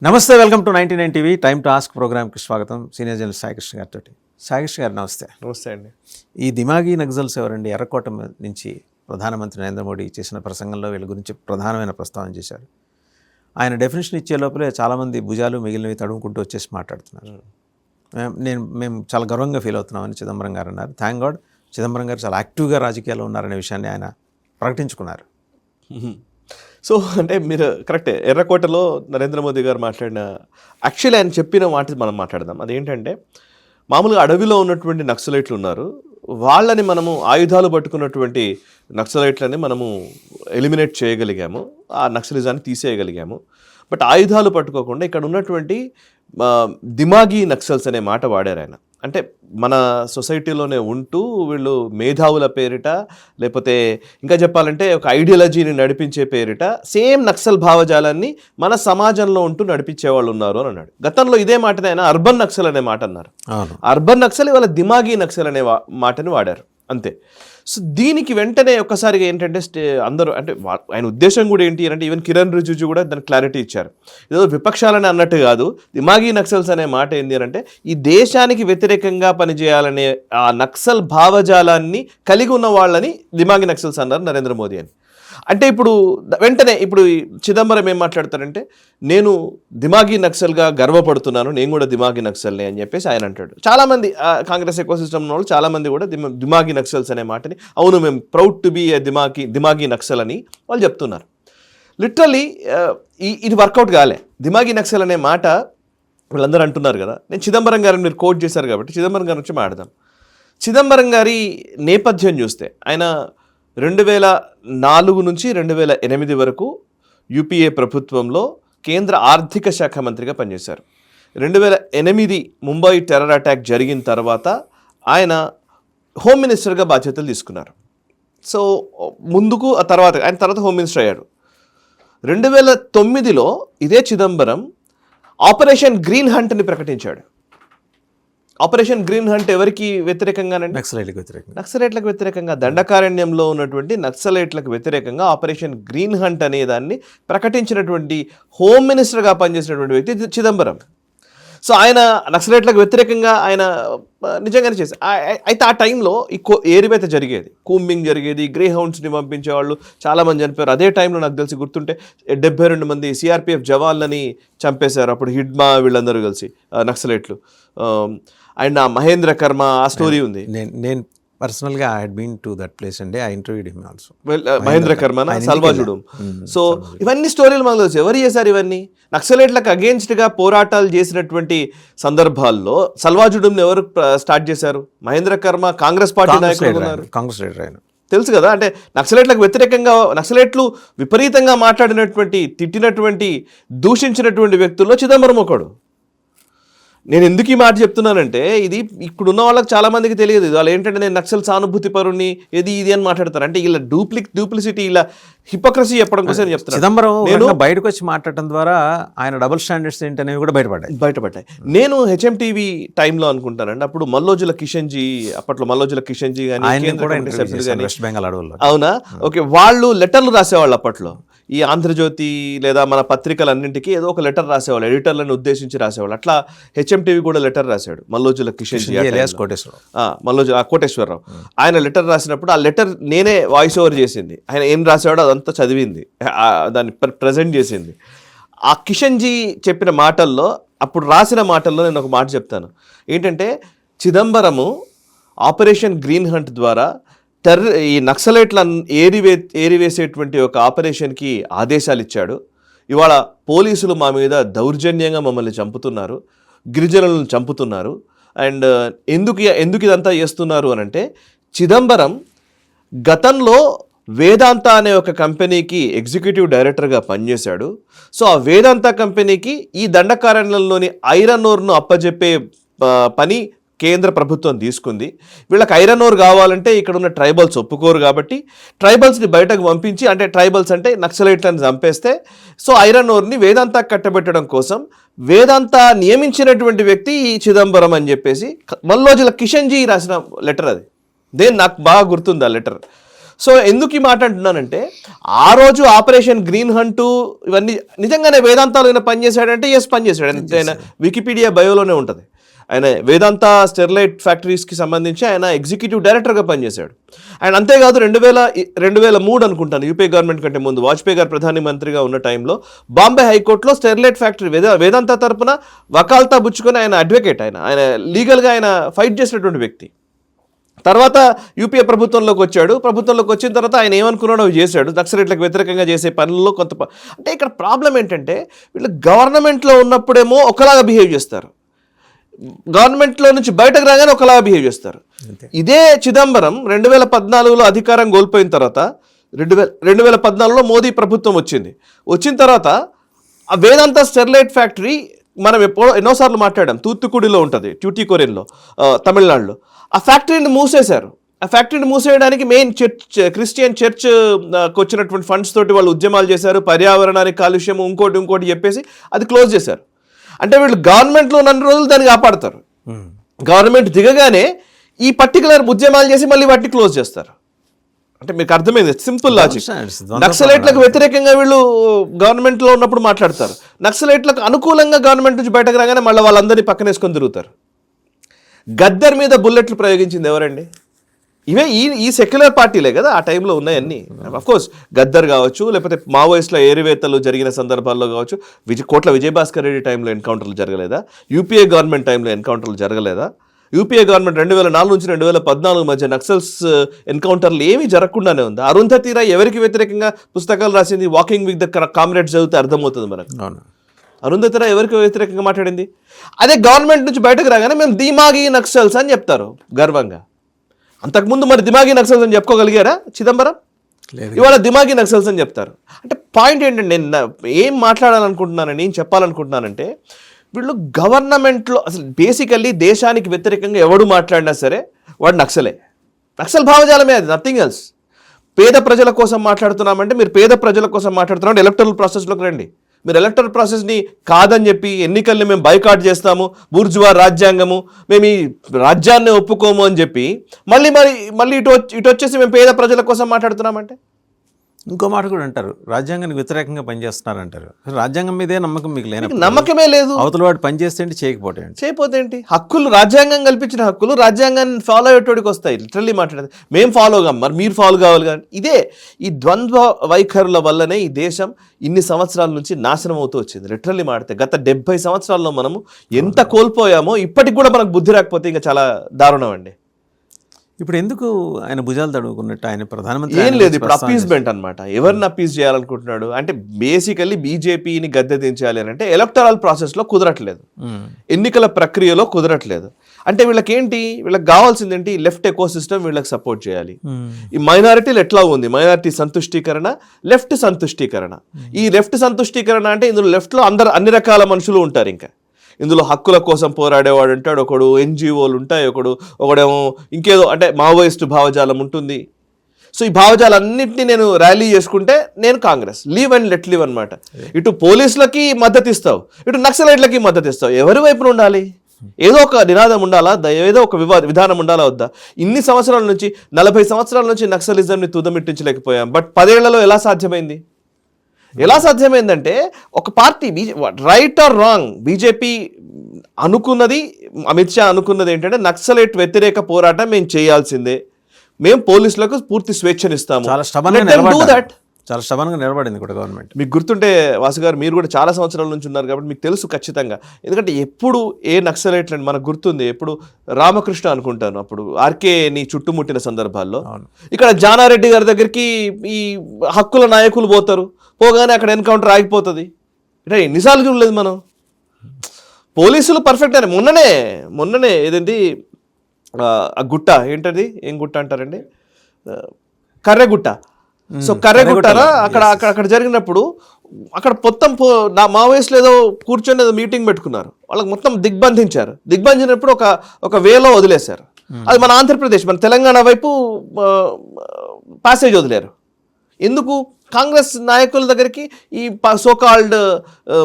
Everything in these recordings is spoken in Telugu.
నమస్తే, welcome to 99 TV time to ask ప్రోగ్రామ్కి స్వాగతం. సీనియర్ జర్నలిస్ట్ సాయికృష్ణ గారితో. సాయికృష్ణ గారు నమస్తే. నమస్తే అండి. ఈ దిమాగీ నక్సల్స్ ఎవరండి? ఎర్రకోట నుంచి ప్రధానమంత్రి నరేంద్ర మోడీ చేసిన ప్రసంగంలో వీళ్ళ గురించి ప్రధానమైన ప్రస్తావన చేశారు. ఆయన డెఫినేషన్ ఇచ్చే లోపలే చాలామంది భుజాలు మిగిలినవి తడుముకుంటూ వచ్చేసి మాట్లాడుతున్నారు. మేము చాలా గర్వంగా ఫీల్ అవుతున్నామని చిదంబరం గారు అన్నారు. థ్యాంక్ గాడ్ చిదంబరం గారు చాలా యాక్టివ్గా రాజకీయాల్లో ఉన్నారనే విషయాన్ని ఆయన ప్రకటించుకున్నారు. సో అంటే మీరు కరెక్టే, ఎర్రకోటలో నరేంద్ర మోదీ గారు మాట్లాడిన యాక్చువల్లీ ఆయన చెప్పిన మాట మనం మాట్లాడదాం. అదేంటంటే, మామూలుగా అడవిలో ఉన్నటువంటి నక్సలైట్లు ఉన్నారు, వాళ్ళని మనము ఆయుధాలు పట్టుకున్నటువంటి నక్సలైట్లని మనము ఎలిమినేట్ చేయగలిగాము, ఆ నక్సలిజాన్ని తీసేయగలిగాము. బట్ ఆయుధాలు పట్టుకోకుండా ఇక్కడ ఉన్నటువంటి దిమాగీ నక్సల్స్ అనే మాట వాడారు ఆయన. అంటే మన సొసైటీలోనే ఉంటూ వీళ్ళు మేధావుల పేరిట, లేకపోతే ఇంకా చెప్పాలంటే ఒక ఐడియాలజీని నడిపించే పేరిట సేమ్ నక్సల్ భావజాలాన్ని మన సమాజంలో ఉంటూ నడిపించే వాళ్ళు ఉన్నారు అని అన్నాడు. గతంలో ఇదే మాటని ఆయన అర్బన్ నక్సల్ అనే మాట అన్నారు. అర్బన్ నక్సల్ ఇవాళ దిమాగీ నక్సల్ అనే మాటని వాడారు అంతే. సో దీనికి వెంటనే ఒక్కసారిగా ఏంటంటే అందరూ అంటే ఆయన ఉద్దేశం కూడా ఏంటి అంటే, ఈవెన్ కిరణ్ రిజిజు కూడా దానికి క్లారిటీ ఇచ్చారు. ఏదో విపక్షాలని అన్నట్టు కాదు, దిమాగీ నక్సల్స్ అనే మాట ఏంటి అంటే, ఈ దేశానికి వ్యతిరేకంగా పనిచేయాలనే ఆ నక్సల్ భావజాలాన్ని కలిగి ఉన్న వాళ్ళని దిమాగీ నక్సల్స్ అన్నారు నరేంద్ర మోదీ అని. అంటే ఇప్పుడు వెంటనే ఇప్పుడు చిదంబరం ఏం మాట్లాడతారంటే, నేను దిమాగీ నక్సల్గా గర్వపడుతున్నాను, నేను కూడా దిమాగీ నక్సల్ని అని చెప్పేసి ఆయన అంటాడు. చాలామంది కాంగ్రెస్ ఎకో సిస్టమ్ వాళ్ళు చాలామంది కూడా దిమాగీ నక్సల్స్ అనే మాటని, అవును మేము ప్రౌడ్ టు బీ ఏ దిమాగీ నక్సల్ అని వాళ్ళు చెప్తున్నారు. లిటరల్లీ ఇది వర్కౌట్ కాలే. దిమాగీ నక్సల్ అనే మాట వీళ్ళందరూ అంటున్నారు కదా. నేను చిదంబరం గారిని మీరు కోట్ చేశారు కాబట్టి చిదంబరం గారి నుంచి మాట్లాడదాం. చిదంబరం గారి నేపథ్యం చూస్తే ఆయన 2004 నుంచి 2008 వరకు యూపీఏ ప్రభుత్వంలో కేంద్ర ఆర్థిక శాఖ మంత్రిగా పనిచేశారు. 2008 ముంబై టెర్రర్ అటాక్ జరిగిన తర్వాత ఆయన హోమ్ మినిస్టర్గా బాధ్యతలు తీసుకున్నారు. సో ముందుకు ఆ తర్వాత ఆయన తర్వాత హోమ్ మినిస్టర్ అయ్యాడు. 2009లో ఇదే చిదంబరం ఆపరేషన్ గ్రీన్ హంట్ని ప్రకటించాడు. ఆపరేషన్ గ్రీన్ హంట్ ఎవరికి వ్యతిరేకంగానండి? నక్సలైట్లకు వ్యతిరేకంగా, దండకారణ్యంలో ఉన్నటువంటి నక్సలైట్లకు వ్యతిరేకంగా ఆపరేషన్ గ్రీన్ హంట్ అనే దాన్ని ప్రకటించినటువంటి హోమ్ మినిస్టర్గా పనిచేసినటువంటి వ్యక్తి చిదంబరం. సో ఆయన నక్సలైట్లకు వ్యతిరేకంగా ఆయన నిజంగానే చేశారు. అయితే ఆ టైంలో ఈ ఏరివేత జరిగేది, కూంబింగ్ జరిగేది, గ్రే హౌండ్స్ని పంపించేవాళ్ళు, చాలామంది చనిపోయారు. అదే టైంలో నాకు తెలిసి గుర్తుంటే 72 మంది సిఆర్పిఎఫ్ జవాన్లని చంపేశారు అప్పుడు హిడ్మా వీళ్ళందరూ కలిసి నక్సలైట్లు. అండ్ ఆ మహేంద్ర కర్మ ఆ స్టోరీ ఉంది. నేను పర్సనల్గా I had been to that place అండి. I interviewed him also. Mahindra కర్మ, సల్వాజుడుం. సో ఇవన్నీ స్టోరీలు మనకు తెలుసు. ఎవరు చేశారు ఇవన్నీ? నక్సలైట్లకు అగేన్స్ట్గా పోరాటాలు చేసినటువంటి సందర్భాల్లో సల్వాజుడుంని ఎవరు స్టార్ట్ చేశారు? మహేంద్ర కర్మ కాంగ్రెస్ పార్టీ నాయకులు ఉన్నారు, కాంగ్రెస్ లీడర్ ఆయన, తెలుసు కదా. అంటే నక్సలైట్లకు వ్యతిరేకంగా నక్సలైట్లు విపరీతంగా మాట్లాడినటువంటి, తిట్టినటువంటి, దూషించినటువంటి వ్యక్తుల్లో చిదంబరం ఒకడు. నేను ఎందుకు ఈ మాట చెప్తున్నానంటే, ఇది ఇప్పుడున్న వాళ్ళకి చాలా మందికి తెలియదు. వాళ్ళు ఏంటంటే, నేను నక్సల్ సానుభూతి పరుని ఇది అని మాట్లాడతారు. అంటే ఇలా డూప్లిసిటీ, ఇలా హిపోక్రసీ చెప్పడం కోసం చెప్తాను. చిదంబరం నేను బయటకు వచ్చి మాట్లాడటం ద్వారా ఆయన డబుల్ స్టాండర్డ్స్ ఏంటనేవి కూడా బయటపడ్డాయి. నేను హెచ్ఎంటీవీ టైంలో అనుకుంటానండి, అప్పుడు మల్లోజుల కిషన్జీ, అప్పట్లో మల్లోజుల కిషన్జీ కానీ వెస్ట్ బెంగాల్ అడవుల్లో, అవునా, ఓకే, వాళ్ళు లెటర్లు రాసేవాళ్ళు అప్పట్లో. ఈ ఆంధ్రజ్యోతి లేదా మన పత్రికలన్నింటికీ ఏదో ఒక లెటర్ రాసేవాళ్ళు, ఎడిటర్లను ఉద్దేశించి రాసేవాళ్ళు. అట్లా హెచ్ఎంటీవీ కూడా లెటర్ రాశాడు మల్లోజుల కిషన్జీ, కోటేశ్వరరావు. ఆయన లెటర్ రాసినప్పుడు ఆ లెటర్ నేనే వాయిస్ ఓవర్ చేసింది. ఆయన ఏం రాసేవాడో అదంతా చదివింది, దాన్ని ప్రజెంట్ చేసింది. ఆ కిషన్జీ చెప్పిన మాటల్లో, అప్పుడు రాసిన మాటల్లో నేను ఒక మాట చెప్తాను. ఏంటంటే, చిదంబరము ఆపరేషన్ గ్రీన్ హంట్ ద్వారా ఈ నక్సలైట్లను ఏరివేసేటువంటి ఒక ఆపరేషన్కి ఆదేశాలు ఇచ్చాడు. ఇవాళ పోలీసులు మా మీద దౌర్జన్యంగా మమ్మల్ని చంపుతున్నారు, గిరిజనులను చంపుతున్నారు. అండ్ ఎందుకు ఇదంతా చేస్తున్నారు అని అంటే, చిదంబరం గతంలో వేదాంత అనే ఒక కంపెనీకి ఎగ్జిక్యూటివ్ డైరెక్టర్గా పనిచేశాడు. సో ఆ వేదాంత కంపెనీకి ఈ దండకారణ్యంలోని ఐరన్ ఓర్ను అప్పజెప్పే పని కేంద్ర ప్రభుత్వం తీసుకుంది. వీళ్ళకి ఐరన్ ఓర్ కావాలంటే ఇక్కడ ఉన్న ట్రైబల్స్ ఒప్పుకోరు కాబట్టి ట్రైబల్స్ని బయటకు పంపించి, అంటే ట్రైబల్స్ అంటే నక్సలైట్లను చంపేస్తే, సో ఐరన్ ఓర్ని వేదాంత కట్టబెట్టడం కోసం వేదాంత నియమించినటువంటి వ్యక్తి ఈ చిదంబరం అని చెప్పేసి మల్లోజుల కిషన్జీ రాసిన లెటర్ అది. నాకు బాగా గుర్తుంది ఆ లెటర్. సో ఎందుకు ఈ మాట అంటున్నానంటే ఆ రోజు ఆపరేషన్ గ్రీన్ హంట్ ఇవన్నీ నిజంగానే వేదాంతాలు ఆయన పనిచేశాడంటే పనిచేశాడు. ఆయన వికీపీడియా బయోలోనే ఉంటుంది. ఆయన వేదాంత స్టెరిలైట్ ఫ్యాక్టరీస్కి సంబంధించి ఆయన ఎగ్జిక్యూటివ్ డైరెక్టర్గా పనిచేశాడు. ఆయన అంతేకాదు 2003 అనుకుంటాను, యూపీఏ గవర్నమెంట్ కంటే ముందు వాజ్పేయి గారు ప్రధానమంత్రిగా ఉన్న టైంలో బాంబే హైకోర్టులో స్టెరిలైట్ ఫ్యాక్టరీ వేదాంత తరపున వకాల్తా బుచ్చుకొని ఆయన అడ్వకేట్, ఆయన లీగల్గా ఆయన ఫైట్ చేసినటువంటి వ్యక్తి. తర్వాత యూపీఏ ప్రభుత్వంలోకి వచ్చాడు. ప్రభుత్వంలోకి వచ్చిన తర్వాత ఆయన ఏమనుకున్నాడో అవి చేశాడు. నక్సలైట్లకు వ్యతిరేకంగా చేసే పనుల్లో అంటే ఇక్కడ ప్రాబ్లం ఏంటంటే వీళ్ళు గవర్నమెంట్లో ఉన్నప్పుడేమో ఒకలాగా బిహేవ్ చేస్తారు, గవర్నమెంట్లో నుంచి బయటకు రాగానే ఒకలాగా బిహేవ్ చేస్తారు. ఇదే చిదంబరం 2014లో అధికారం కోల్పోయిన తర్వాత 2014లో మోదీ ప్రభుత్వం వచ్చిన తర్వాత ఆ వేదాంత స్టెరిలైట్ ఫ్యాక్టరీ మనం ఎన్నోసార్లు మాట్లాడాం, తూత్తుకుడిలో ఉంటుంది, ట్యూటికోరిన్లో, తమిళనాడులో. ఆ ఫ్యాక్టరీని మూసేశారు. ఆ ఫ్యాక్టరీని మూసేయడానికి మెయిన్ క్రిస్టియన్ చర్చ్కి వచ్చినటువంటి ఫండ్స్ తోటి వాళ్ళు ఉద్యమాలు చేశారు, పర్యావరణానికి కాలుష్యం ఇంకోటి చెప్పేసి అది క్లోజ్ చేశారు. అంటే వీళ్ళు గవర్నమెంట్లో ఉన్న రోజులు దాన్ని కాపాడతారు, గవర్నమెంట్ దిగగానే ఈ పర్టికులర్ ఉద్యమాలు చేసి మళ్ళీ వాటిని క్లోజ్ చేస్తారు. అంటే మీకు అర్థమైంది, సింపుల్ లాజిక్. నక్సలైట్లకు వ్యతిరేకంగా వీళ్ళు గవర్నమెంట్లో ఉన్నప్పుడు మాట్లాడతారు, నక్సలైట్లకు అనుకూలంగా గవర్నమెంట్ నుంచి బయటకు రాగానే మళ్ళీ వాళ్ళందరినీ పక్కనేసుకొని తిరుగుతారు. గద్దర్ మీద బుల్లెట్లు ప్రయోగించింది ఎవరండి? ఇవే ఈ సెక్యులర్ పార్టీలే కదా ఆ టైంలో ఉన్నాయన్నీ. అఫ్కోర్స్ గద్దర్ కావచ్చు, లేకపోతే మావోయిస్టుల ఏరివేత్తలు జరిగిన సందర్భాల్లో కావచ్చు, కోట్ల విజయభాస్కర్ రెడ్డి టైంలో ఎన్కౌంటర్లు జరగలేదా? యూపీఏ గవర్నమెంట్ టైంలో ఎన్కౌంటర్లు జరగలేదా? యూపీఏ గవర్నమెంట్ 2004 నుంచి 2014 మధ్య నక్సల్స్ ఎన్కౌంటర్లు ఏమీ జరగకుండానే ఉంది. అరుంధతీ రాయ్ ఎవరికి వ్యతిరేకంగా పుస్తకాలు రాసింది? వాకింగ్ విత్ ద కామ్రేడ్స్ చదివితే అర్థమవుతుంది మనకు. అరుంధతీ రాయ్ ఎవరికి వ్యతిరేకంగా మాట్లాడింది? అదే గవర్నమెంట్ నుంచి బయటకు రాగానే మేము దిమాగి నక్సల్స్ అని చెప్తారు గర్వంగా. అంతకుముందు మరి దిమాగి నక్సల్స్ అని చెప్పుకోగలిగారా చిదంబరం? ఇవాళ దిమాగి నక్సల్స్ అని చెప్తారు. అంటే పాయింట్ ఏంటంటే నేను ఏం మాట్లాడాలనుకుంటున్నానని, ఏం చెప్పాలనుకుంటున్నానంటే వీళ్ళు గవర్నమెంట్లో అసలు బేసికల్లీ దేశానికి వ్యతిరేకంగా ఎవడు మాట్లాడినా సరే వాడు నక్సలే. నక్సల్ భావజాలమే, అది నథింగ్ ఎల్స్. పేద ప్రజల కోసం మాట్లాడుతున్నామంటే మీరు పేద ప్రజల కోసం మాట్లాడుతున్నామంటే ఎలక్టరల్ ప్రాసెస్లోకి రండి. మీరు ఎలక్టరల్ ప్రాసెస్ని కాదని చెప్పి ఎన్నికల్ని మేము బైకాట్ చేస్తాము, బూర్జువా రాజ్యాంగము, మేము ఈ రాజ్యాన్ని ఒప్పుకోము అని చెప్పి మళ్ళీ ఇటు వచ్చేసి మేము పేద ప్రజల కోసం మాట్లాడుతున్నామంటే ఇంకో మాట కూడా అంటారు, రాజ్యాంగానికి వ్యతిరేకంగా పనిచేస్తున్నారు అంటారు. రాజ్యాంగం మీదే నమ్మకం మీకు లేనప్పుడు, నమ్మకమే లేదు, అవతల వాడు పనిచేస్తే చేయకపోతే ఏంటి? హక్కులు, రాజ్యాంగం కల్పించిన హక్కులు రాజ్యాంగాన్ని ఫాలో అయ్యేటోడికి వస్తాయి. లిటరల్లీ మాట్లాడేది మేము ఫాలో కాం, మరి మీరు ఫాలో కావాలి కానీ. ఇదే ఈ ద్వంద్వ వైఖరుల వల్లనే ఈ దేశం ఇన్ని సంవత్సరాల నుంచి నాశనం అవుతూ వచ్చింది. లిటరల్లీ మాడితే గత 70 సంవత్సరాల్లో మనము ఎంత కోల్పోయామో ఇప్పటికి కూడా మనకు బుద్ధి రాకపోతే ఇంకా చాలా దారుణం అండి. ఇప్పుడు ఎందుకు ఆయన భుజాలు తడుగుకున్నట్టు ఆయన ప్రధానమంత్రి ఏం లేదు, ఇప్పుడు అప్పీస్మెంట్ అనమాట. ఎవరిని అప్పీస్ చేయాలనుకుంటున్నాడు అంటే బేసికల్లీ బీజేపీని గద్దె దించాలి అని అంటే ఎలక్టరల్ ప్రాసెస్లో కుదరట్లేదు, ఎన్నికల ప్రక్రియలో కుదరట్లేదు. అంటే వీళ్ళకేంటి, వీళ్ళకి కావాల్సింది ఏంటి? లెఫ్ట్ ఎకో సిస్టమ్ వీళ్ళకి సపోర్ట్ చేయాలి. ఈ మైనారిటీలు ఎట్లా ఉంది, మైనారిటీ సంతుష్టీకరణ, లెఫ్ట్ సంతుష్టీకరణ. ఈ లెఫ్ట్ సంతుష్టీకరణ అంటే ఇందులో లెఫ్ట్లో అన్ని రకాల మనుషులు ఉంటారు. ఇంకా ఇందులో హక్కుల కోసం పోరాడేవాడు ఉంటాడు, ఒకడు ఎన్జిఓలు ఉంటాయి, ఒకడేమో ఇంకేదో అంటే మావోయిస్టు భావజాలం ఉంటుంది. సో ఈ భావజాలన్నింటినీ నేను ర్యాలీ చేసుకుంటే నేను Congress, leave and let leave అనమాట. ఇటు పోలీసులకి మద్దతు ఇస్తావు, ఇటు నక్సలైట్లకి మద్దతు ఇస్తావు. ఎవరి వైపున ఉండాలి? ఏదో ఒక నినాదం ఉండాలా, ఏదో ఒక విధానం ఉండాలా వద్దా? ఇన్ని సంవత్సరాల నుంచి 40 సంవత్సరాల నుంచి నక్సలిజంని తుదమిట్టించలేకపోయాం. బట్ 10 ఏళ్లలో ఎలా సాధ్యమైంది? ఒక party right are wrong, BJP అనుకున్నది, అమిత్ షా అనుకున్నది ఏంటంటే నక్సలైట్ వ్యతిరేక పోరాటం మేము చేయాల్సిందే, మేము పోలీసులకు పూర్తి స్వేచ్ఛనిస్తాము. చాలా స్టబన్గా నిలబడింది కూడా గవర్నమెంట్. మీకు గుర్తుంటే వాసు గారు, మీరు కూడా చాలా సంవత్సరాల నుంచి ఉన్నారు కాబట్టి మీకు తెలుసు ఖచ్చితంగా. ఎందుకంటే ఎప్పుడు ఏ నక్సలైట్లని మనకు గుర్తుంది, ఎప్పుడు రామకృష్ణ అనుకుంటాను అప్పుడు ఆర్కేని చుట్టుముట్టిన సందర్భాల్లో ఇక్కడ జానారెడ్డి గారి దగ్గరికి ఈ హక్కుల నాయకులు పోతారు, పోగానే అక్కడ ఎన్కౌంటర్ ఆగిపోతుంది. అంటే ఎన్నిసార్లు చూడలేదు మనం. పోలీసులు పర్ఫెక్ట్ అని మొన్ననే ఏదండి ఆ గుట్ట ఏంటది, ఏం గుట్ట అంటారండి, కర్రెగుట్ట. సో కర్రెగుట్టరా అక్కడ జరిగినప్పుడు అక్కడ మొత్తం మావోయిస్టులు ఏదో కూర్చొని ఏదో మీటింగ్ పెట్టుకున్నారు, వాళ్ళకి మొత్తం దిగ్బంధించినప్పుడు ఒక వేలో వదిలేశారు. అది మన ఆంధ్రప్రదేశ్, మన తెలంగాణ వైపు ప్యాసేజ్ వదిలేరు. ఎందుకు కాంగ్రెస్ నాయకుల దగ్గరికి ఈ సోకాల్డ్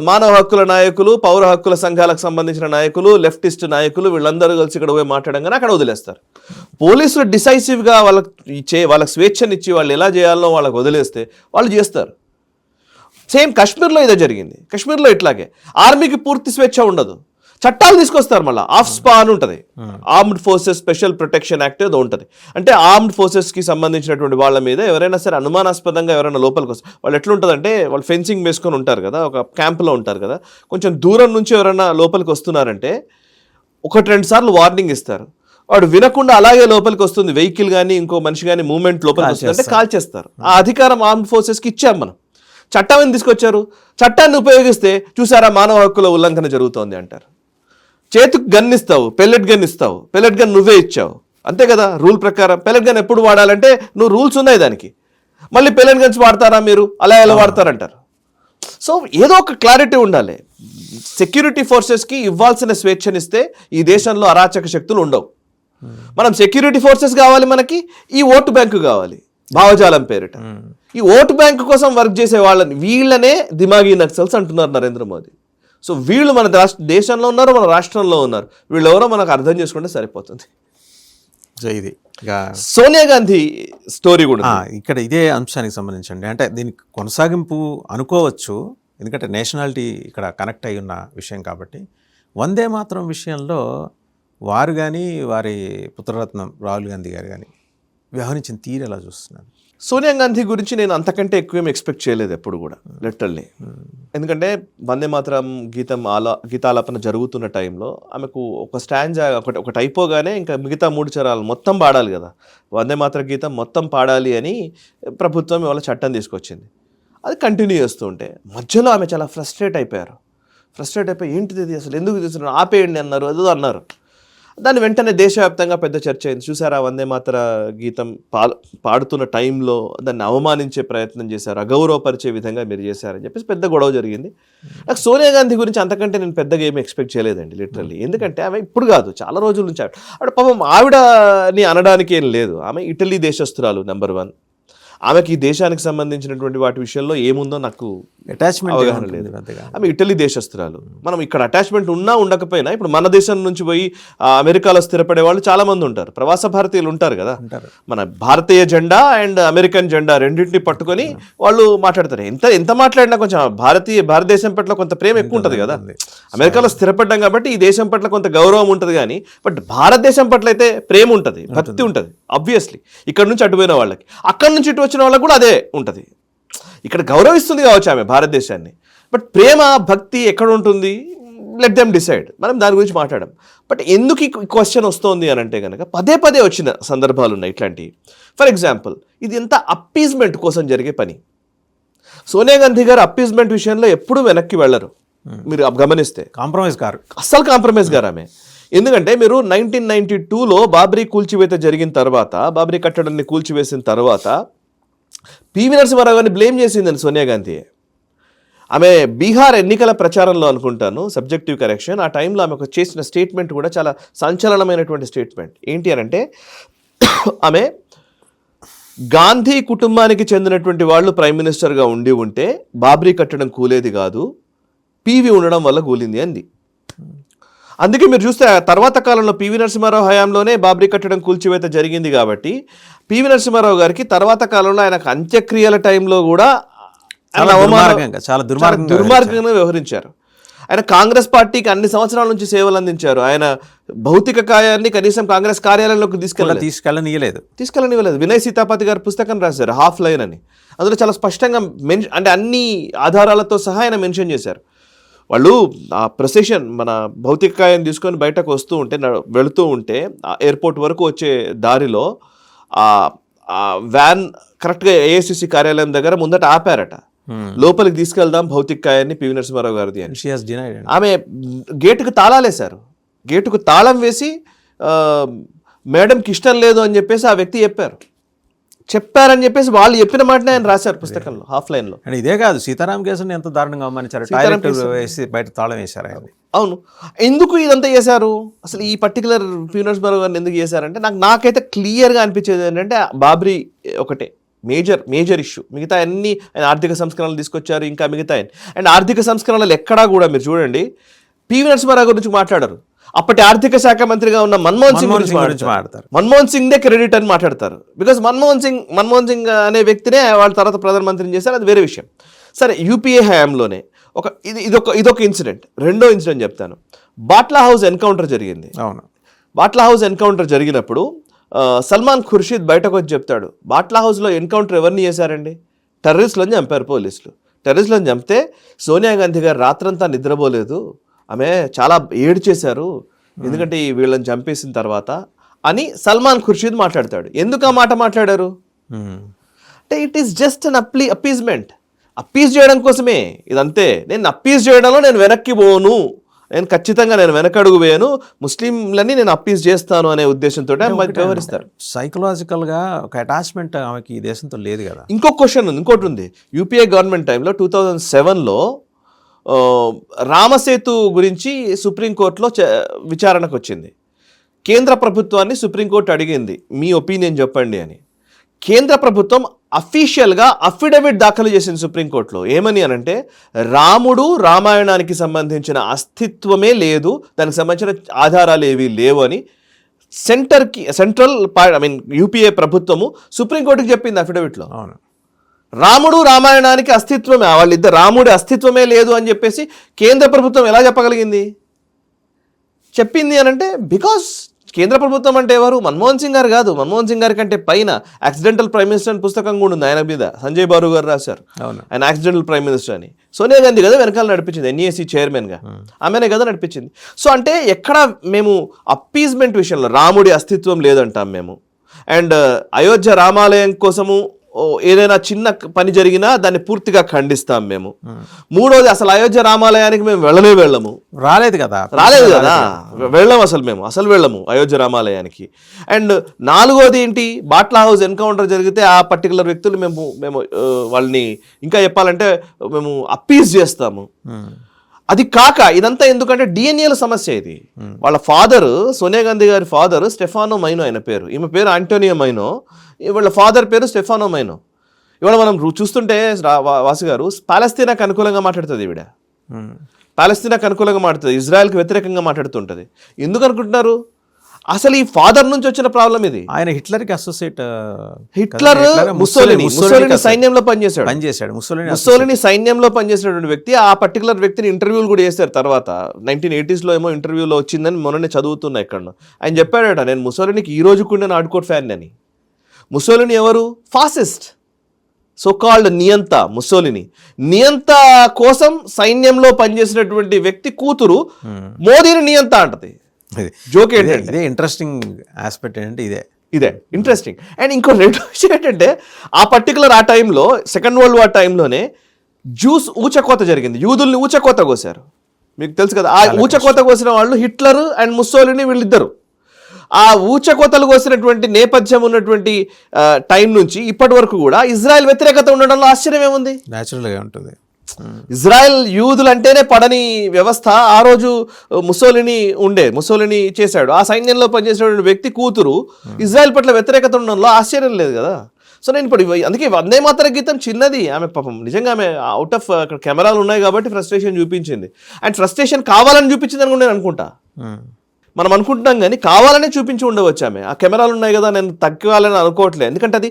మానవ హక్కుల నాయకులు, పౌర హక్కుల సంఘాలకు సంబంధించిన నాయకులు, లెఫ్టిస్ట్ నాయకులు వీళ్ళందరూ కలిసి ఇక్కడ పోయి మాట్లాడంగానే అక్కడ వదిలేస్తారు. పోలీసులు డిసైసివ్గా వాళ్ళకి స్వేచ్ఛనిచ్చి వాళ్ళు ఎలా చేయాలో వాళ్ళకి వదిలేస్తే వాళ్ళు చేస్తారు. సేమ్ కాశ్మీర్లో ఇదే జరిగింది. కాశ్మీర్లో ఇట్లాగే ఆర్మీకి పూర్తి స్వేచ్ఛ ఉండదు, చట్టాలు తీసుకొస్తారు. మళ్ళీ ఆఫ్స్పా అని ఉంటుంది, armed forces special protection act ఏదో ఉంటుంది. అంటే ఆర్మ్డ్ ఫోర్సెస్కి సంబంధించినటువంటి వాళ్ళ మీద ఎవరైనా సరే అనుమానాస్పదంగా ఎవరైనా లోపలికి వస్తారు, వాళ్ళు ఎట్లుంటుందంటే వాళ్ళు ఫెన్సింగ్ వేసుకొని ఉంటారు కదా, ఒక క్యాంపులో ఉంటారు కదా, కొంచెం దూరం నుంచి ఎవరైనా లోపలికి వస్తున్నారంటే 1-2 సార్లు వార్నింగ్ ఇస్తారు. వాడు వినకుండా అలాగే లోపలికి వస్తుంది వెహికల్ కానీ ఇంకో మనిషి కానీ మూవ్మెంట్ లోపలికి వస్తుందంటే కాల్ చేస్తారు. ఆ అధికారం ఆర్మ్డ్ ఫోర్సెస్కి ఇచ్చాం మనం. చట్టాన్ని తీసుకొచ్చారు, చట్టాన్ని ఉపయోగిస్తే చూసారా మానవ హక్కుల ఉల్లంఘన జరుగుతోంది అంటారు. చేతికి గన్ ఇస్తావు, పెల్లెట్ గన్ ఇస్తావు, పెల్లెట్ గన్ నువ్వే ఇచ్చావు, అంతే కదా రూల్ ప్రకారం. పెల్లెట్ గన్ ఎప్పుడు వాడాలంటే నువ్వు రూల్స్ ఉన్నాయి దానికి, మళ్ళీ పెల్లెట్ గన్స్ వాడతారా మీరు, అలా ఎలా వాడతారంటారు. సో ఏదో ఒక క్లారిటీ ఉండాలి. సెక్యూరిటీ ఫోర్సెస్కి ఇవ్వాల్సిన స్వేచ్ఛనిస్తే ఈ దేశంలో అరాచక శక్తులు ఉండవు. మనం సెక్యూరిటీ ఫోర్సెస్ కావాలి, మనకి ఈ ఓటు బ్యాంకు కావాలి భావజాలం పేరిట. ఈ ఓటు బ్యాంకు కోసం వర్క్ చేసే వీళ్ళనే దిమాగీ నక్సల్స్ అంటున్నారు నరేంద్ర మోదీ. సో వీళ్ళు మన దేశంలో ఉన్నారు, మన రాష్ట్రంలో ఉన్నారు, వీళ్ళెవరో మనకు అర్థం చేసుకుంటే సరిపోతుంది. సో ఇది సోనియా గాంధీ స్టోరీ కూడా ఇక్కడ ఇదే అంశానికి సంబంధించండి. అంటే దీనికి కొనసాగింపు అనుకోవచ్చు, ఎందుకంటే నేషనాలిటీ ఇక్కడ కనెక్ట్ అయి ఉన్న విషయం కాబట్టి. వందే మాతరం విషయంలో వారు కానీ వారి పుత్రరత్నం రాహుల్ గాంధీ గారు కానీ వ్యవహరించిన తీరు ఎలా చూస్తున్నారు? సోనియా గాంధీ గురించి నేను అంతకంటే ఎక్కువేం ఎక్స్పెక్ట్ చేయలేదు ఎప్పుడు కూడా లిటరల్లీ. ఎందుకంటే వందే మాతరం గీతాలాపన జరుగుతున్న టైంలో ఆమెకు ఒక స్టాంజా ఒకటి అయిపోగానే ఇంకా మిగతా 3 చరాలు మొత్తం పాడాలి కదా, వందే మాతరం గీతం మొత్తం పాడాలి అని ప్రభుత్వం ఇవాళ చట్టం తీసుకొచ్చింది. అది కంటిన్యూ చేస్తూ ఉంటే మధ్యలో ఆమె చాలా ఫ్రస్ట్రేట్ అయిపోయి ఏంటిది ఇది అసలు ఎందుకు తీసుకున్నారు, ఆపేయండి అన్నారు, ఏదో అన్నారు. దాని వెంటనే దేశవ్యాప్తంగా పెద్ద చర్చ అయింది. చూసారా వందే మాతర గీతం పాడుతున్న టైంలో దాన్ని అవమానించే ప్రయత్నం చేశారు, అగౌరవపరిచే విధంగా మీరు చేశారని చెప్పేసి పెద్ద గొడవ జరిగింది. నాకు సోనియా గాంధీ గురించి అంతకంటే నేను పెద్దగా ఏమి ఎక్స్పెక్ట్ చేయలేదండి లిటరల్లీ. ఎందుకంటే ఆమె ఇప్పుడు కాదు, చాలా రోజుల నుంచి ఆవిడ పాపం ఆవిడని అనడానికి ఏం లేదు. ఆమె ఇటలీ దేశస్తురాలు నెంబర్ 1. ఆమెకి ఈ దేశానికి సంబంధించినటువంటి వాటి విషయంలో ఏముందో నాకు అటాచ్మెంట్ అవగాహన లేదు. ఆమె ఇటలీ దేశస్తురాలు. మనం ఇక్కడ అటాచ్మెంట్ ఉన్నా ఉండకపోయినా ఇప్పుడు మన దేశం నుంచి పోయి అమెరికాలో స్థిరపడే వాళ్ళు చాలా మంది ఉంటారు, ప్రవాస భారతీయులు ఉంటారు కదా. మన భారతీయ జెండా అండ్ అమెరికన్ జెండా రెండింటిని పట్టుకొని వాళ్ళు మాట్లాడతారు. ఎంత మాట్లాడినా కొంచెం భారతదేశం పట్ల కొంత ప్రేమ ఎక్కువ ఉంటుంది కదా. అమెరికాలో స్థిరపడ్డాం కాబట్టి ఈ దేశం పట్ల కొంత గౌరవం ఉంటుంది, కానీ బట్ భారతదేశం పట్ల అయితే ప్రేమ ఉంటుంది, భక్తి ఉంటుంది ఆబ్వియస్లీ. ఇక్కడ నుంచి అటుపోయిన వాళ్ళకి, అక్కడ నుంచి ఇటు వచ్చిన వాళ్ళకి కూడా అదే ఉంటుంది. ఇక్కడ గౌరవిస్తుంది కావచ్చు ఆమె భారతదేశాన్ని, బట్ ప్రేమ భక్తి ఎక్కడ ఉంటుంది, లెట్ దెమ్ డిసైడ్. మనం దాని గురించి మాట్లాడాం. బట్ ఎందుకు ఈ క్వశ్చన్ వస్తుంది అని అంటే కనుక పదే వచ్చిన సందర్భాలు ఉన్నాయి ఇట్లాంటివి. ఫర్ ఎగ్జాంపుల్, ఇది ఎంత అప్పీజ్మెంట్ కోసం జరిగే పని. సోనియా గాంధీ గారు అప్పీజ్మెంట్ విషయంలో ఎప్పుడూ వెనక్కి వెళ్ళరు, మీరు గమనిస్తే. కాంప్రమైజ్ గారు అస్సలు కాంప్రమైజ్ గారు ఆమె. ఎందుకంటే మీరు 1992లో బాబ్రీ కూల్చివేత జరిగిన తర్వాత, బాబ్రీ కట్టడాన్ని కూల్చివేసిన తర్వాత పివి నరసింహారావు గారిని బ్లేమ్ చేసిందని సోనియా గాంధీ. ఆమె బీహార్ ఎన్నికల ప్రచారంలో అనుకుంటాను, సబ్జెక్టివ్ కరెక్షన్, ఆ టైంలో ఆమె చేసిన స్టేట్మెంట్ కూడా చాలా సంచలనమైనటువంటి స్టేట్మెంట్. ఏంటి అని అంటే ఆమె గాంధీ కుటుంబానికి చెందినటువంటి వాళ్ళు ప్రైమ్ మినిస్టర్గా ఉంటే బాబ్రీ కట్టడం కూలేది కాదు, పివి ఉండడం వల్ల కూలింది అంది. అందుకే మీరు చూస్తే తర్వాత కాలంలో పివి నరసింహారావు హయాంలోనే బాబ్రీ కట్టడం కూల్చివేత జరిగింది కాబట్టి పివి నరసింహారావు గారికి తర్వాత కాలంలో ఆయనకు అంత్యక్రియల టైంలో కూడా చాలా దుర్మార్గంగా వ్యవహరించారు. ఆయన కాంగ్రెస్ పార్టీకి అన్ని సంవత్సరాల నుంచి సేవలు అందించారు. ఆయన భౌతిక కాయాన్ని కనీసం కాంగ్రెస్ కార్యాలయంలోకి తీసుకెళ్ళనివ్వలేదు. వినయ్ సీతాపతి గారు పుస్తకం రాశారు, హాఫ్ లైన్ అని. అందులో చాలా స్పష్టంగా అంటే అన్ని ఆధారాలతో సహా ఆయన మెన్షన్ చేశారు. వాళ్ళు ఆ ప్రొసెషన్ మన భౌతిక కాయాన్ని తీసుకొని బయటకు వెళుతూ ఉంటే ఎయిర్పోర్ట్ వరకు వచ్చే దారిలో ఆ వ్యాన్ కరెక్ట్గా ఏఐసిసి కార్యాలయం దగ్గర ముందట ఆపారట. లోపలికి తీసుకెళ్దాం భౌతిక కాయాన్ని పివి నరసింహారావు గారిది అని. ఆమె గేటుకు తాళాలేశారు. గేటుకు తాళం వేసి మేడంకి ఇష్టం లేదు అని చెప్పేసి ఆ వ్యక్తి చెప్పారని చెప్పేసి వాళ్ళు చెప్పిన మాటనే ఆయన రాశారు పుస్తకంలో, హాఫ్ లైన్ లో. అండ్ ఇదే కాదు, సీతారాం కేసుని ఎంత దారుణంగా అవమానించారు, టాయిలెట్ వేసి బయట తాళం వేశారు. అవును, ఎందుకు ఇదంతా చేశారు అసలు? ఈ పర్టికులర్ పివి నరసింహారావు గారిని ఎందుకు చేశారంటే నాకైతే క్లియర్గా అనిపించేది ఏంటంటే బాబ్రీ ఒకటే, మేజర్ ఇష్యూ. మిగతా అన్ని ఆయన ఆర్థిక సంస్కరణలు తీసుకొచ్చారు, ఇంకా మిగతా అండ్ ఆర్థిక సంస్కరణలు ఎక్కడా కూడా మీరు చూడండి పివి నరసింహారావు గురించి మాట్లాడారు. అప్పటి ఆర్థిక శాఖ మంత్రిగా ఉన్న మన్మోహన్ సింగ్ గురించి మాట్లాడతారు. మన్మోహన్ సింగ్ దే క్రెడిట్ అని మాట్లాడతారు. బికాస్ మన్మోహన్ సింగ్ అనే వ్యక్తినే వాళ్ళ తర్వాత ప్రధానమంత్రిని చేశారు, అది వేరే విషయం. సరే, యూపీఏ హయాంలోనే ఇదొక ఇన్సిడెంట్. రెండో ఇన్సిడెంట్ చెప్తాను. బాట్లా హౌస్ ఎన్కౌంటర్ జరిగింది. అవును, బాట్లా హౌస్ ఎన్కౌంటర్ జరిగినప్పుడు సల్మాన్ ఖుర్షీద్ బయటకు వచ్చి చెప్తాడు, బాట్లా హౌస్లో ఎన్కౌంటర్ ఎవరిని చేశారండి? టెర్రరిస్టులను చంపారు పోలీసులు. టెర్రరిస్టులను చంపితే సోనియా గాంధీ గారు రాత్రంతా నిద్రపోలేదు, ఆమె చాలా ఏడ్చేశారు ఎందుకంటే వీళ్ళని చంపేసిన తర్వాత అని సల్మాన్ ఖుర్షీద్ మాట్లాడతాడు. ఎందుకు ఆ మాట మాట్లాడారు అంటే it is just an appeasement. Appease చేయడం కోసమే ఇదంతే. నేను అప్పీజ్ చేయడంలో నేను వెనక్కి పోను, నేను ఖచ్చితంగా వెనకడుగు వేయను, ముస్లింలని నేను అప్పీజ్ చేస్తాను అనే ఉద్దేశంతో వ్యవహరిస్తారు. సైకలాజికల్గా ఒక అటాచ్మెంట్ ఆమెకి ఈ దేశంతో లేదు కదా. ఇంకోటి ఉంది. యూపీఏ గవర్నమెంట్ టైంలో 2007లో రామసేతు గురించి సుప్రీంకోర్టులో విచారణకు వచ్చింది. కేంద్ర ప్రభుత్వాన్ని సుప్రీంకోర్టు అడిగింది మీ ఒపీనియన్ చెప్పండి అని. కేంద్ర ప్రభుత్వం అఫీషియల్గా అఫిడవిట్ దాఖలు చేసింది సుప్రీంకోర్టులో. ఏమని అనంటే రాముడు రామాయణానికి సంబంధించిన అస్తిత్వమే లేదు, దానికి సంబంధించిన ఆధారాలు ఏవీ లేవు అని సెంట్రల్ యూపీఏ ప్రభుత్వము సుప్రీంకోర్టుకి చెప్పింది అఫిడవిట్లో. అవును, రాముడు రామాయణానికి అస్తిత్వమే, వాళ్ళిద్దరు రాముడి అస్తిత్వమే లేదు అని చెప్పేసి కేంద్ర ప్రభుత్వం ఎలా చెప్పగలిగింది? చెప్పింది అనంటే బికాస్ కేంద్ర ప్రభుత్వం అంటే ఎవరు? మన్మోహన్ సింగ్ గారు కాదు. మన్మోహన్ సింగ్ గారి కంటే పైన యాక్సిడెంటల్ ప్రైమ్ మినిస్టర్ అని పుస్తకం కూడా ఉంది ఆయన మీద, సంజయ్ బారు గారు రాశారు. ఆయన యాక్సిడెంటల్ ప్రైమ్ మినిస్టర్ అని. సోనియా గాంధీ కదా వెనకాల నడిపించింది, ఎన్ఈఏసీ చైర్మన్గా ఆమెనే కదా నడిపించింది. సో అంటే ఎక్కడ మేము అప్పీజ్మెంట్ విషయంలో రాముడి అస్తిత్వం లేదంటాం మేము. అండ్ అయోధ్య రామాలయం కోసము ఏదైనా చిన్న పని జరిగినా దాన్ని పూర్తిగా ఖండిస్తాం మేము. మూడోది, అసలు అయోధ్య రామాలయానికి మేము వెళ్ళము, రాలేదు కదా, వెళ్ళము అయోధ్య రామాలయానికి. అండ్ నాలుగోది ఏంటి, బాట్లా హౌస్ ఎన్కౌంటర్ జరిగితే ఆ పర్టికులర్ వ్యక్తులు మేము వాళ్ళని ఇంకా చెప్పాలంటే మేము అప్పీజ్ చేస్తాము. అది కాక ఇదంతా ఎందుకంటే డిఎన్ఏల సమస్య ఇది. వాళ్ళ ఫాదర్, సోనియా గాంధీ గారి ఫాదర్ స్టెఫానో మైనో ఆయన పేరు, ఈమె పేరు ఆంటోనియో మైనో, వాళ్ళ ఫాదర్ పేరు స్టెఫానో మైనో. ఇవాళ మనం చూస్తుంటే వాసు గారు పాలస్తీనాకు అనుకూలంగా మాట్లాడుతుంది ఈవిడ, పాలస్తీనాకు అనుకూలంగా మాట్లాడుతుంది, ఇజ్రాయెల్కి వ్యతిరేకంగా మాట్లాడుతుంటుంది. ఎందుకు అనుకుంటున్నారు? అసలు ఈ ఫాదర్ నుంచి వచ్చిన ప్రాబ్లం ఇది. ఆయన హిట్లర్కి అసోసియేట్. హిట్లర్ ముస్సోలిని సైన్యంలో పనిచేశాడు. ముస్సోలిని సైన్యంలో పనిచేసినటువంటి వ్యక్తి. ఆ పర్టికులర్ వ్యక్తిని ఇంటర్వ్యూలు కూడా చేశారు తర్వాత 1980s ఏమో ఇంటర్వ్యూలో వచ్చిందని మొన్ననే చదువుతున్నా ఇక్కడ. ఆయన చెప్పాడట, నేను ముస్సోలినికి ఈ రోజు కూడా నాటుకోట్ ఫ్యాన్ అని. ముస్సోలిని ఎవరు? ఫాసిస్ట్, సో కాల్డ్ నియంత. నియంత కోసం సైన్యంలో పనిచేసినటువంటి వ్యక్తి కూతురు మోదీని నియంత అంటది. జోక్ ఏంటంటే ఇదే ఇంట్రెస్టింగ్ ఆస్పెక్ట్ ఏంటంటే ఇదే ఇంట్రెస్టింగ్. అండ్ ఇంకో రెండు విషయం ఏంటంటే ఆ పర్టికులర్ ఆ టైంలో సెకండ్ వరల్డ్ వార్ టైంలోనే జ్యూస్ ఊచకోత జరిగింది, యూదుల్ని ఊచకోత కోసారు, మీకు తెలుసు కదా. ఆ ఊచకోత కోసిన వాళ్ళు హిట్లర్ అండ్ ముస్సోలిని వీళ్ళిద్దరు. ఆ ఊచకోతలు కోసినటువంటి నేపథ్యం ఉన్నటువంటి టైం నుంచి ఇప్పటి వరకు కూడా ఇజ్రాయెల్ వ్యతిరేకత ఉండడంలో ఆశ్చర్యం ఏముంది? న్యాచురల్గా ఉంటుంది. ఇజ్రాయెల్ యూదులు అంటేనే పడని వ్యవస్థ ఆ రోజు ముస్సోలిని చేశాడు. ఆ సైన్యంలో పనిచేసినటువంటి వ్యక్తి కూతురు ఇజ్రాయెల్ పట్ల వ్యతిరేకత ఉండడంలో ఆశ్చర్యం లేదు కదా. సో నేను ఇప్పుడు అందుకే వందే మాతర గీతం చిన్నది, ఆమె పాపం నిజంగా ఆమె అవుట్ ఆఫ్ అక్కడ కెమెరాలు ఉన్నాయి కాబట్టి ఫ్రస్ట్రేషన్ చూపించింది. అండ్ ఫ్రస్ట్రేషన్ కావాలని చూపించింది అని నేను అనుకుంటా. మనం అనుకుంటున్నాం కానీ కావాలనే చూపించి ఉండవచ్చు ఆమె. ఆ కెమెరాలు ఉన్నాయి కదా, నేను తగ్గాలని అనుకోవట్లేదు. ఎందుకంటే అది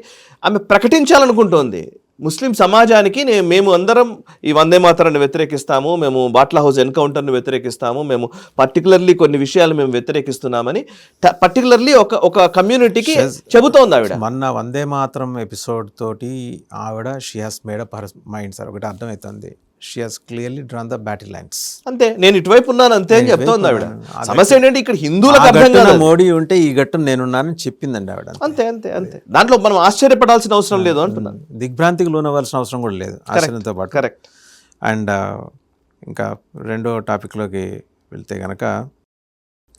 ఆమె ప్రకటించాలనుకుంటోంది ముస్లిం సమాజానికి. మేము అందరం ఈ వందే మాతరాన్ని వ్యతిరేకిస్తాము, మేము బాట్లా హౌస్ ఎన్కౌంటర్ని వ్యతిరేకిస్తాము, మేము పర్టికులర్లీ కొన్ని విషయాలు మేము వ్యతిరేకిస్తున్నామని పర్టికులర్లీ ఒక కమ్యూనిటీకి చెబుతోంది ఆవిడ. మొన్న వందే మాతరం ఎపిసోడ్ తోటి ఆవిడ she has made up her mind sir. ఒకటి అర్థమవుతుంది, she has clearly drawn the battle lines. అంతే, నేను ఇటువైపు ఉన్నాను అంతే అని చెప్తోంది ఆవిడ. సమస్య ఏంటంటే ఇక్కడ హిందువులకు అర్థం కాదు, మోడీ ఉంటే ఈ గట్టు నేనున్నానని చెప్పిందండి ఆవిడ. అంతే అంతే అంతే, దాంట్లో మనం ఆశ్చర్యపడాల్సిన అవసరం లేదు అంటున్నాను. దిగ్భ్రాంతికి లోనవ్వాల్సిన అవసరం కూడా లేదు ఆశ్చర్యంతో పాటు. కరెక్ట్. అండ్ ఇంకా రెండో టాపిక్లోకి వెళ్తే కనుక,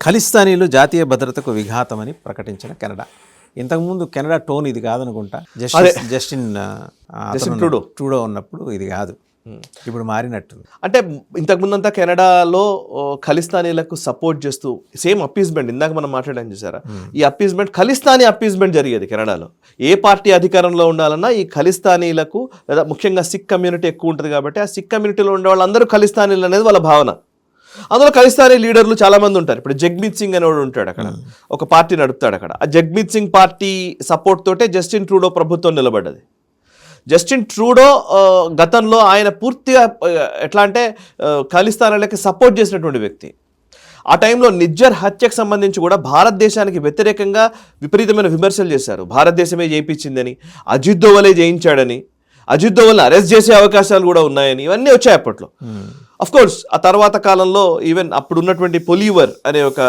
ఖలిస్తానీలు జాతీయ భద్రతకు విఘాతమని ప్రకటించిన కెనడా. ఇంతకుముందు కెనడా టోన్ ఇది కాదనుకుంటా, జస్టిన్ ట్రూడో ఉన్నప్పుడు ఇది కాదు. ఇప్పుడు మారినట్టుంది. అంటే ఇంతకుముందంతా కెనడాలో ఖలిస్తానీలకు సపోర్ట్ చేస్తూ సేమ్ అప్పీస్మెంట్ ఇందాక మనం మాట్లాడాం చూసారా, ఈ అప్పీస్మెంట్ ఖలిస్తానీ అప్పీస్మెంట్ జరిగేది కెనడాలో. ఏ పార్టీ అధికారంలో ఉండాలన్నా ఈ ఖలిస్తానీలకు లేదా ముఖ్యంగా సిక్ కమ్యూనిటీ ఎక్కువ ఉంటుంది కాబట్టి ఆ సిక్ కమ్యూనిటీలో ఉండే వాళ్ళందరూ ఖలిస్తానీలు అనేది వాళ్ళ భావన. అందులో ఖలిస్తానీ లీడర్లు చాలా మంది ఉంటారు. ఇప్పుడు జగ్మీత్ సింగ్ అనేవాడు ఉంటాడు అక్కడ, ఒక పార్టీ నడుపుతాడు అక్కడ. ఆ జగ్మీత్ సింగ్ పార్టీ సపోర్ట్ తోటే జస్టిన్ ట్రూడో ప్రభుత్వం నిలబడ్డది. జస్టిన్ ట్రూడో గతంలో ఆయన పూర్తిగా ఎట్లా అంటే ఖలిస్తానీలకి సపోర్ట్ చేసినటువంటి వ్యక్తి. ఆ టైంలో నిజ్జర్ హత్యకు సంబంధించి కూడా భారతదేశానికి వ్యతిరేకంగా విపరీతమైన విమర్శలు చేశారు. భారతదేశమే చేయించిందని, అజిత్ దోవలే చేయించాడని, అజిత్ దోవల్ని అరెస్ట్ చేసే అవకాశాలు కూడా ఉన్నాయని, ఇవన్నీ వచ్చాయి అప్పట్లో. అఫ్ కోర్స్ ఆ తర్వాత కాలంలో ఈవెన్ అప్పుడు ఉన్నటువంటి పొలీవర్ అనే ఒక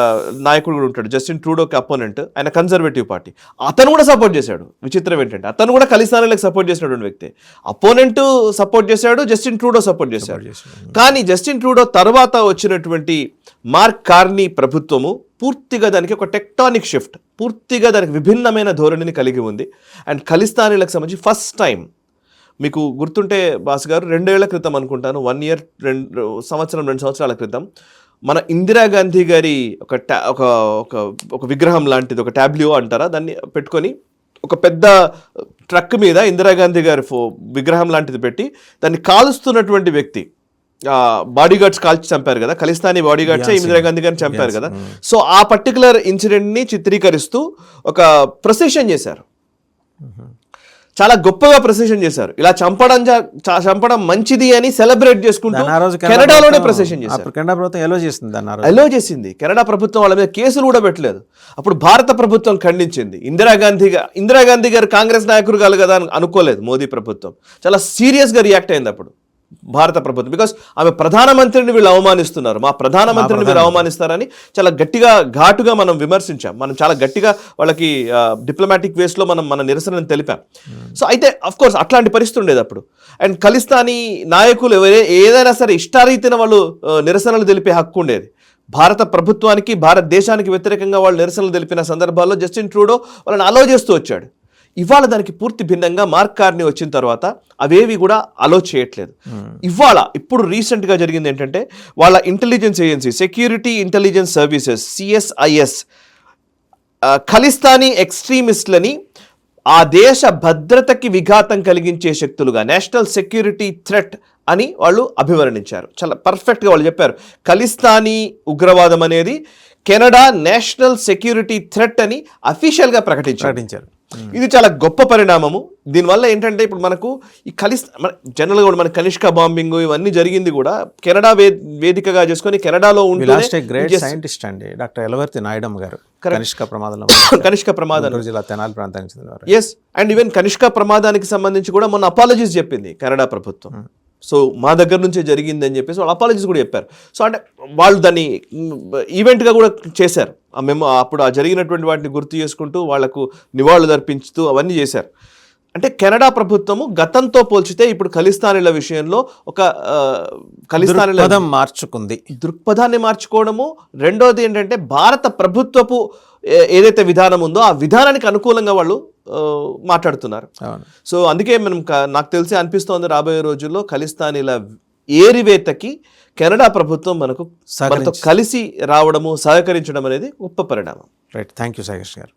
నాయకుడు కూడా ఉంటాడు, జస్టిన్ ట్రూడోకి అపోనెంట్, ఆయన కన్జర్వేటివ్ పార్టీ, అతను కూడా సపోర్ట్ చేశాడు. విచిత్రం ఏంటంటే అతను కూడా ఖలిస్తానీలకు సపోర్ట్ చేసినటువంటి వ్యక్తి. అపోనెంట్ సపోర్ట్ చేశాడు, జస్టిన్ ట్రూడో సపోర్ట్ చేశాడు. కానీ జస్టిన్ ట్రూడో తర్వాత వచ్చినటువంటి మార్క్ కార్నీ ప్రభుత్వము పూర్తిగా దానికి ఒక టెక్టానిక్ షిఫ్ట్, పూర్తిగా దానికి విభిన్నమైన ధోరణిని కలిగి ఉంది. అండ్ ఖలిస్తానీలకు సంబంధించి ఫస్ట్ టైం మీకు గుర్తుంటే బాస్ గారు 2 ఏళ్ల క్రితం అనుకుంటాను, 1 year 2 సంవత్సరాల క్రితం మన ఇందిరాగాంధీ గారి ఒక విగ్రహం లాంటిది, ఒక ట్యాబ్లియో అంటారా దాన్ని పెట్టుకొని ఒక పెద్ద ట్రక్ మీద ఇందిరాగాంధీ గారి విగ్రహం లాంటిది పెట్టి దాన్ని కాలుస్తున్నటువంటి వ్యక్తి, బాడీగార్డ్స్ కాల్చి చంపారు కదా, ఖలిస్తానీ బాడీగార్డ్సే ఇందిరాగాంధీ గారిని చంపారు కదా. సో ఆ పర్టికులర్ ఇన్సిడెంట్ని చిత్రీకరిస్తూ ఒక ప్రొసెషన్ చేశారు. చాలా గొప్పగా ప్రొసెషన్ చేశారు. ఇలా చంపడం మంచిది అని సెలబ్రేట్ చేసుకుంటూ కెనడాలోనే ప్రొసెషన్ చేశారు. కెనడా ప్రభుత్వం ఎలో చేసింది. కెనడా ప్రభుత్వం వాళ్ళ మీద కేసులు కూడా పెట్టలేదు. అప్పుడు భారత ప్రభుత్వం ఖండించింది. ఇందిరాగాంధీ గారు కాంగ్రెస్ నాయకులు కాదు కదా అని అనుకోలేదు మోదీ ప్రభుత్వం. చాలా సీరియస్గా రియాక్ట్ అయింది అప్పుడు భారత ప్రభుత్వం. బికాస్ ఆమె ప్రధానమంత్రిని వీళ్ళు అవమానిస్తున్నారు, మా ప్రధానమంత్రిని వీళ్ళు అవమానిస్తారని చాలా గట్టిగా ఘాటుగా మనం విమర్శించాం. మనం చాలా గట్టిగా వాళ్ళకి డిప్లొమాటిక్ వేస్లో మన నిరసనను తెలిపాం. సో అయితే అఫ్ కోర్స్ అట్లాంటి పరిస్థితి ఉండేది అప్పుడు. అండ్ ఖలిస్తానీ నాయకులు ఏదైనా సరే ఇష్టారీతిన వాళ్ళు నిరసనలు తెలిపే హక్కు ఉండేది. భారత ప్రభుత్వానికి, భారతదేశానికి వ్యతిరేకంగా వాళ్ళు నిరసనలు తెలిపిన సందర్భాల్లో జస్టిన్ ట్రూడో వాళ్ళని అలో చేస్తూ వచ్చాడు. ఇవాళ దానికి పూర్తి భిన్నంగా మార్క్ కార్నీ వచ్చిన తర్వాత అవేవి కూడా అలో చేయట్లేదు. ఇప్పుడు రీసెంట్గా జరిగింది ఏంటంటే వాళ్ళ intelligence agency, security intelligence services CSIS, Khalistani ఎక్స్ట్రీమిస్ట్లని ఆ దేశ భద్రతకి విఘాతం కలిగించే శక్తులుగా, నేషనల్ సెక్యూరిటీ థ్రెట్ అని వాళ్ళు అభివర్ణించారు. చాలా పర్ఫెక్ట్గా వాళ్ళు చెప్పారు, ఖలిస్తానీ ఉగ్రవాదం అనేది కెనడా నేషనల్ సెక్యూరిటీ థ్రెట్ అని అఫీషియల్గా ప్రకటించారు. ఇది చాలా గొప్ప పరిణామము. దీనివల్ల ఏంటంటే ఇప్పుడు మనకు ఈ జనరల్గా కూడా మన కనిష్క బాంబింగ్ ఇవన్నీ జరిగింది కూడా కెనడా వేదికగా చేసుకొని కెనడాలో ఉంటే గ్రేట్ సైంటిస్ట్ అండి డాక్టర్ ఎలవర్తి నాయుడమ్మ గారు కనిష్క ప్రమాదం జిల్లా తెనాలి ప్రాంతానికి చెందినవారు. ఎస్, అండ్ ఈవెన్ కనిష్క ప్రమాదానికి సంబంధించి కూడా మొన్న అపాలజీస్ చెప్పింది కెనడా ప్రభుత్వం. సో మా దగ్గర నుంచే జరిగింది అని చెప్పేసి వాళ్ళు అపాలజీస్ కూడా చెప్పారు. సో అంటే వాళ్ళు దాన్ని ఈవెంట్గా కూడా చేశారు. మేము అప్పుడు ఆ జరిగినటువంటి వాటిని గుర్తు చేసుకుంటూ వాళ్లకు నివాళులు అర్పించుతూ అవన్నీ చేశారు. అంటే కెనడా ప్రభుత్వము గతంతో పోల్చితే ఇప్పుడు ఖలిస్తానీల విషయంలో ఒక ఖలిస్తానీల మార్చుకుంది, దృక్పథాన్ని మార్చుకోవడము. రెండోది ఏంటంటే భారత ప్రభుత్వపు ఏదైతే విధానం ఉందో ఆ విధానానికి అనుకూలంగా వాళ్ళు మాట్లాడుతున్నారు. సో అందుకే నాకు తెలిసి అనిపిస్తోంది రాబోయే రోజుల్లో ఖలిస్తానీల ఏరివేతకి కెనడా ప్రభుత్వం మనతో కలిసి రావడము, సహకరించడం అనేది గొప్ప పరిణామం. రైట్, థ్యాంక్ యూ సాగేష్ గారు.